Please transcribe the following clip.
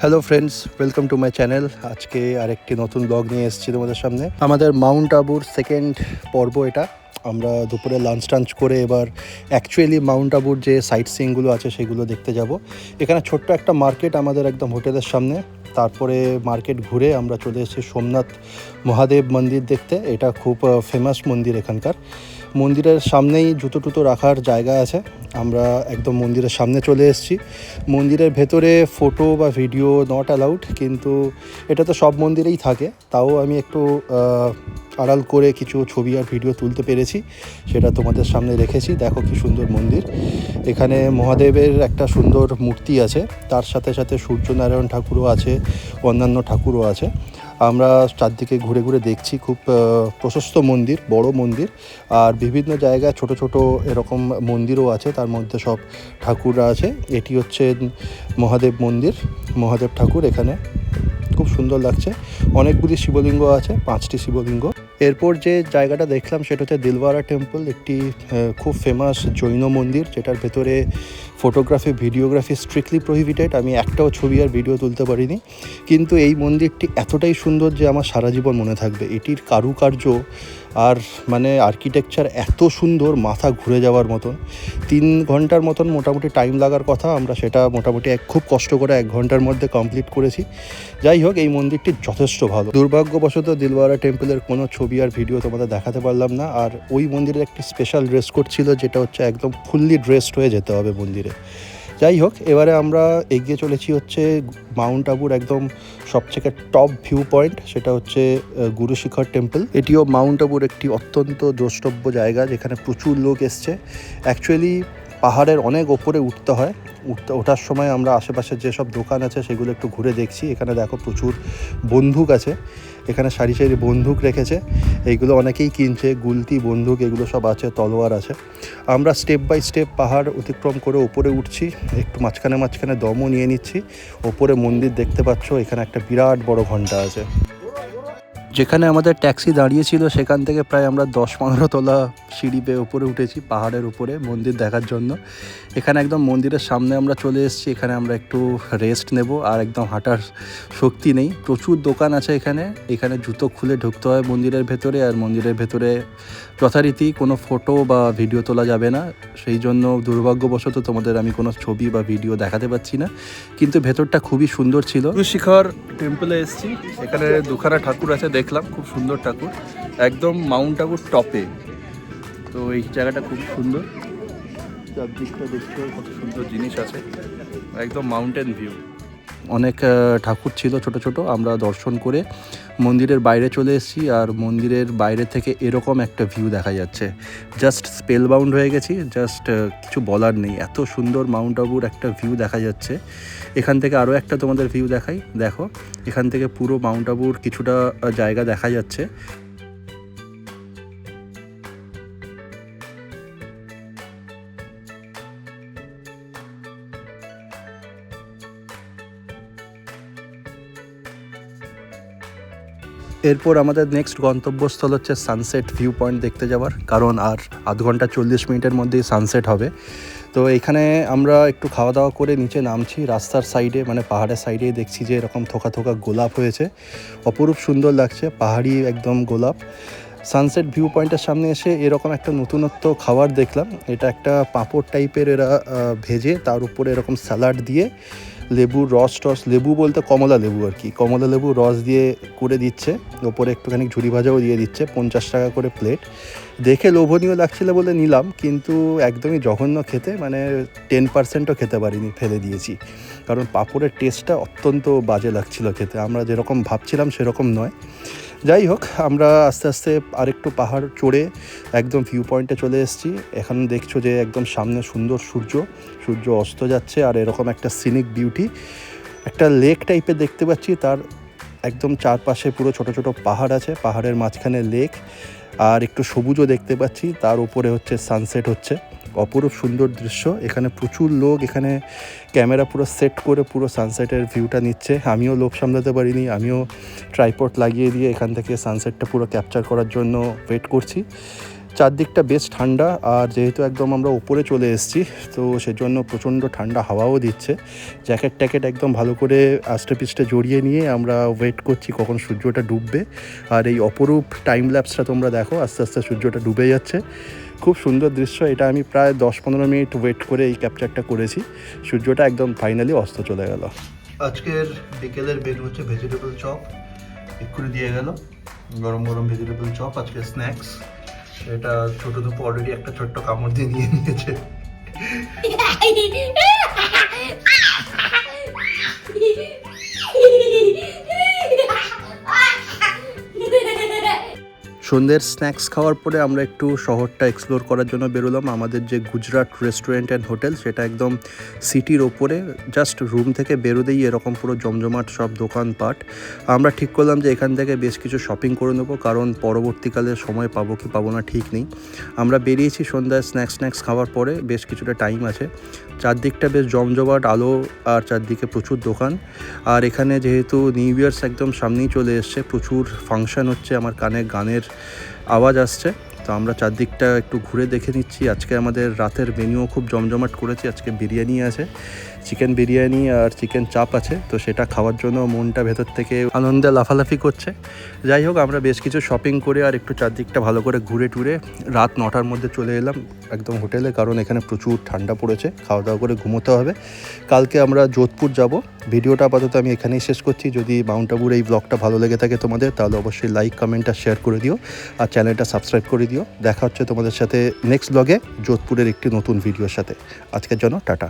Hello friends, welcome to my channel. আজকে আরেকটি নতুন ব্লগ নিয়ে এসেছি তোমাদের সামনে। আমাদের মাউন্ট আবুর সেকেন্ড পর্ব এটা। আমরা দুপুরে লাঞ্চ টাঞ্চ করে এবার অ্যাকচুয়ালি মাউন্ট আবুর যে সাইট সিইংগুলো আছে সেগুলো দেখতে যাব। এখানে ছোট্ট একটা মার্কেট আমাদের একদম হোটেলের সামনে। তারপরে মার্কেট ঘুরে আমরা চলে এসেছি সোমনাথ মহাদেব মন্দির দেখতে। এটা খুব ফেমাস মন্দির এখানকার। মন্দিরের সামনেই জুতো টুতো রাখার জায়গা আছে। আমরা একদম মন্দিরের সামনে চলে এসেছি। মন্দিরের ভেতরে ফটো বা ভিডিও নট অ্যালাউড, কিন্তু এটা তো সব মন্দিরেই থাকে। তাও আমি একটু আড়াল করে কিছু ছবি আর ভিডিও তুলতে পেরেছি, সেটা তোমাদের সামনে রেখেছি। দেখো কি সুন্দর মন্দির। এখানে মহাদেবের একটা সুন্দর মূর্তি আছে, তার সাথে সাথে সূর্যনারায়ণ ঠাকুরও আছে, অন্যান্য ঠাকুরও আছে। আমরা চারদিকে ঘুরে ঘুরে দেখছি। খুব প্রশস্ত মন্দির, বড় মন্দির। আর বিভিন্ন জায়গায় ছোট ছোট এরকম মন্দিরও আছে, তার মধ্যে সব ঠাকুররা আছে। এটি হচ্ছে মহাদেব মন্দির, মহাদেব ঠাকুর এখানে। খুব সুন্দর লাগছে। অনেকগুলি শিবলিঙ্গ আছে, 5টি শিবলিঙ্গ। এরপর যে জায়গাটা দেখলাম সেটা হচ্ছে দিলওয়ারা টেম্পল, একটি খুব ফেমাস জৈন মন্দির, যেটার ভেতরে ফটোগ্রাফি ভিডিওগ্রাফি স্ট্রিক্টলি প্রহিবিটেড। আমি একটাও ছবি আর ভিডিও তুলতে পারিনি, কিন্তু এই মন্দিরটি এতটাই সুন্দর যে আমার সারা জীবন মনে থাকবে। এটির কারুকার্য আর মানে আর্কিটেকচার এত সুন্দর, মাথা ঘুরে যাওয়ার মতন। 3 ঘন্টার মতন মোটামুটি টাইম লাগার কথা, আমরা সেটা মোটামুটি খুব কষ্ট করে 1 ঘন্টার মধ্যে কমপ্লিট করেছি। যাই হোক, এই মন্দিরটি যথেষ্ট ভালো। দুর্ভাগ্যবশত দিলওয়ারা টেম্পলের কোনো ছবি আর ভিডিও তোমাদের দেখাতে পারলাম না। আর ওই মন্দিরের একটি স্পেশাল ড্রেস কোড ছিল, যেটা হচ্ছে একদম ফুললি ড্রেসড হয়ে যেতে হবে মন্দিরে। যাই হোক, এবারে আমরা এগিয়ে চলেছি হচ্ছে মাউন্ট আবুর একদম সবথেকে টপ ভিউ পয়েন্ট, সেটা হচ্ছে গুরু শিখর টেম্পল। এটিও মাউন্ট আবুর একটি অত্যন্ত দ্রষ্টব্য জায়গা, যেখানে প্রচুর লোক এসছে। অ্যাকচুয়ালি পাহাড়ের অনেক ওপরে উঠতে হয়। ওঠার সময় আমরা আশেপাশে যেসব দোকান আছে সেগুলো একটু ঘুরে দেখছি। এখানে দেখো প্রচুর বন্দুক আছে, এখানে সারি সারি বন্দুক রেখেছে। এইগুলো অনেকেই কিনছে, গুলতি বন্দুক এগুলো সব আছে, তলোয়ার আছে। আমরা স্টেপ বাই স্টেপ পাহাড় অতিক্রম করে ওপরে উঠছি। একটু মাঝখানে মাঝখানে দমও নিয়ে নিচ্ছি। ওপরে মন্দির দেখতে পাচ্ছ, এখানে একটা বিরাট বড় ঘন্টা আছে। যেখানে আমাদের ট্যাক্সি দাঁড়িয়েছিল সেখান থেকে প্রায় আমরা 10-15 তলা সিঁড়ি বেয়ে উপরে উঠেছি পাহাড়ের উপরে মন্দির দেখার জন্য। এখানে একদম মন্দিরের সামনে আমরা চলে এসেছি। এখানে আমরা একটু রেস্ট নেব, আর একদম হাঁটার শক্তি নেই। প্রচুর দোকান আছে এখানে। এখানে জুতো খুলে ঢুকতে হয় মন্দিরের ভেতরে, আর মন্দিরের ভেতরে যথারীতি কোনো ফটো বা ভিডিও তোলা যাবে না। সেই জন্য দুর্ভাগ্যবশত তোমাদের আমি কোনো ছবি বা ভিডিও দেখাতে পারছি না, কিন্তু ভেতরটা খুবই সুন্দর ছিল। গুরু শিখর টেম্পলে এসেছি। এখানে দুখানা ঠাকুর আছে, দেখলাম খুব সুন্দর ঠাকুর, একদম মাউন্ট আবুর টপে। তো এই জায়গাটা খুব সুন্দর, চারদিকটা দেখতে কত সুন্দর জিনিস আছে, একদম মাউন্টেন ভিউ। অনেক ঠাকুর ছিল ছোট ছোট। আমরা দর্শন করে মন্দিরের বাইরে চলে এসেছি, আর মন্দিরের বাইরে থেকে এরকম একটা ভিউ দেখা যাচ্ছে। জাস্ট স্পেল বাউন্ড হয়ে গেছি, জাস্ট কিছু বলার নেই। এত সুন্দর মাউন্ট আবুর একটা ভিউ দেখা যাচ্ছে। এখান থেকে আরও একটা তোমাদের ভিউ দেখাই, দেখো এখান থেকে পুরো মাউন্ট আবুর কিছুটা জায়গা দেখা যাচ্ছে। এরপর আমাদের নেক্সট গন্তব্যস্থল হচ্ছে সানসেট ভিউ পয়েন্ট দেখতে যাওয়ার, কারণ আর আধ ঘন্টা 40 মিনিটের মধ্যেই সানসেট হবে। তো এখানে আমরা একটু খাওয়া দাওয়া করে নিচে নামছি। রাস্তার সাইডে মানে পাহাড়ের সাইডেই দেখছি যে এরকম থোকা থোকা গোলাপ হয়েছে, অপরূপ সুন্দর লাগছে, পাহাড়ি একদম গোলাপ। সানসেট ভিউ পয়েন্টের সামনে এসে এরকম একটা নতুনত্ব খাবার দেখলাম। এটা একটা পাঁপড় টাইপের, এরা ভেজে তার উপরে এরকম স্যালাড দিয়ে লেবুর রস লেবু বলতে কমলা লেবু আর কি, কমলা লেবু রস দিয়ে করে দিচ্ছে। ওপরে একটুখানি ঝুরি ভাজাও দিয়ে দিচ্ছে, 50 টাকা করে প্লেট। দেখে লোভনীয় লাগছিল বলে নিলাম, কিন্তু একদমই জঘন্য খেতে, মানে 10%ও খেতে পারিনি, ফেলে দিয়েছি। কারণ পাঁপড়ের টেস্টটা অত্যন্ত বাজে লাগছিল খেতে, আমরা যেরকম ভাবছিলাম সেরকম নয়। যাই হোক, আমরা আস্তে আস্তে আরেকটু পাহাড় চড়ে একদম ভিউ পয়েন্টে চলে এসেছি। এখন দেখছো যে একদম সামনে সুন্দর সূর্য অস্ত যাচ্ছে, আর এরকম একটা সিনিক বিউটি, একটা লেক টাইপের দেখতে পাচ্ছি। তার একদম চারপাশে পুরো ছোট ছোট পাহাড় আছে, পাহাড়ের মাঝখানে লেক, আর একটু সবুজও দেখতে পাচ্ছি। তার উপরে হচ্ছে সানসেট হচ্ছে, অপরূপ সুন্দর দৃশ্য। এখানে প্রচুর লোক, এখানে ক্যামেরা পুরো সেট করে পুরো সানসেটের ভিউটা নিচ্ছে। আমিও লোভ সামলাতে পারিনি, আমিও ট্রাইপড লাগিয়ে দিয়ে এখান থেকে সানসেটটা পুরো ক্যাপচার করার জন্য ওয়েট করছি। চারদিকটা বেশ ঠান্ডা, আর যেহেতু একদম আমরা উপরে চলে এসেছি তো সেজন্য প্রচণ্ড ঠান্ডা হাওয়াও দিচ্ছে। জ্যাকেট ট্যাকেট একদম ভালো করে আস্তে পিস্টে জড়িয়ে নিয়ে আমরা ওয়েট করছি কখন সূর্যটা ডুববে। আর এই অপরূপ টাইম ল্যাপসটা তোমরা দেখো, আস্তে আস্তে সূর্যটা ডুবে যাচ্ছে। খুব সুন্দর দৃশ্য। এটা আমি প্রায় 10-15 মিনিট ওয়েট করে এই ক্যাপচারটা করেছি। সূর্যটা একদম ফাইনালি অস্ত চলে গেল। আজকের বিকেলের মেনু হচ্ছে ভেজিটেবল চপ, এক্ষুনি দিয়ে গেল গরম গরম ভেজিটেবল চপ। আজকে স্ন্যাক্স, এটা ছোট দুপো অলরেডি একটা ছোট্ট কামড় দিয়ে নিয়ে নিয়েছে। সন্ধ্যের স্ন্যাক্স খাওয়ার পরে আমরা একটু শহরটা এক্সপ্লোর করার জন্য বেরোলাম। আমাদের যে গুজরাট রেস্টুরেন্ট অ্যান্ড হোটেল, সেটা একদম সিটির ওপরে। জাস্ট রুম থেকে বেরোতেই এরকম পুরো জমজমাট সব দোকানপাট। আমরা ঠিক করলাম যে এখান থেকে বেশ কিছু শপিং করে নেবো, কারণ পরবর্তীকালে সময় পাবো কি পাবো না ঠিক নেই। আমরা বেরিয়েছি সন্ধ্যায় স্ন্যাক্স খাওয়ার পরে, বেশ কিছুটা টাইম আছে। চারদিকটা বেশ জমজমাট আলো, আর চারদিকে প্রচুর দোকান। আর এখানে যেহেতু নিউ ইয়ার্স একদম সামনেই চলে এসছে, প্রচুর ফাংশন হচ্ছে, আমার কানে গানের আওয়াজ আসছে। তো আমরা চারদিকটা একটু ঘুরে দেখে নিচ্ছি। আজকে আমাদের রাতের মেনুও খুব জমজমাট করেছি। আজকে বিরিয়ানি আছে, চিকেন বিরিয়ানি আর চিকেন চাপ আছে। তো সেটা খাওয়ার জন্য মনটা ভেতর থেকে আনন্দে লাফালাফি করছে। যাই হোক, আমরা বেশ কিছু শপিং করে আর একটু চারদিকটা ভালো করে ঘুরে টুরে রাত 9টার মধ্যে চলে এলাম একদম হোটেলে, কারণ এখানে প্রচুর ঠান্ডা পড়েছে। খাওয়া দাওয়া করে ঘুমোতে হবে। কালকে আমরা যোধপুর যাব। ভিডিওটা আপাতত আমি এখানেই শেষ করছি। যদি মাউন্ট আবুর এই ব্লগটা ভালো লেগে থাকে তোমাদের, তাহলে অবশ্যই লাইক, কমেন্ট আর শেয়ার করে দিও, আর চ্যানেলটা সাবস্ক্রাইব করে দিও। দেখা হচ্ছে তোমাদের সাথে নেক্সট ব্লগে যোধপুরের একটি নতুন ভিডিওর সাথে। আজকের জন্য টাটা।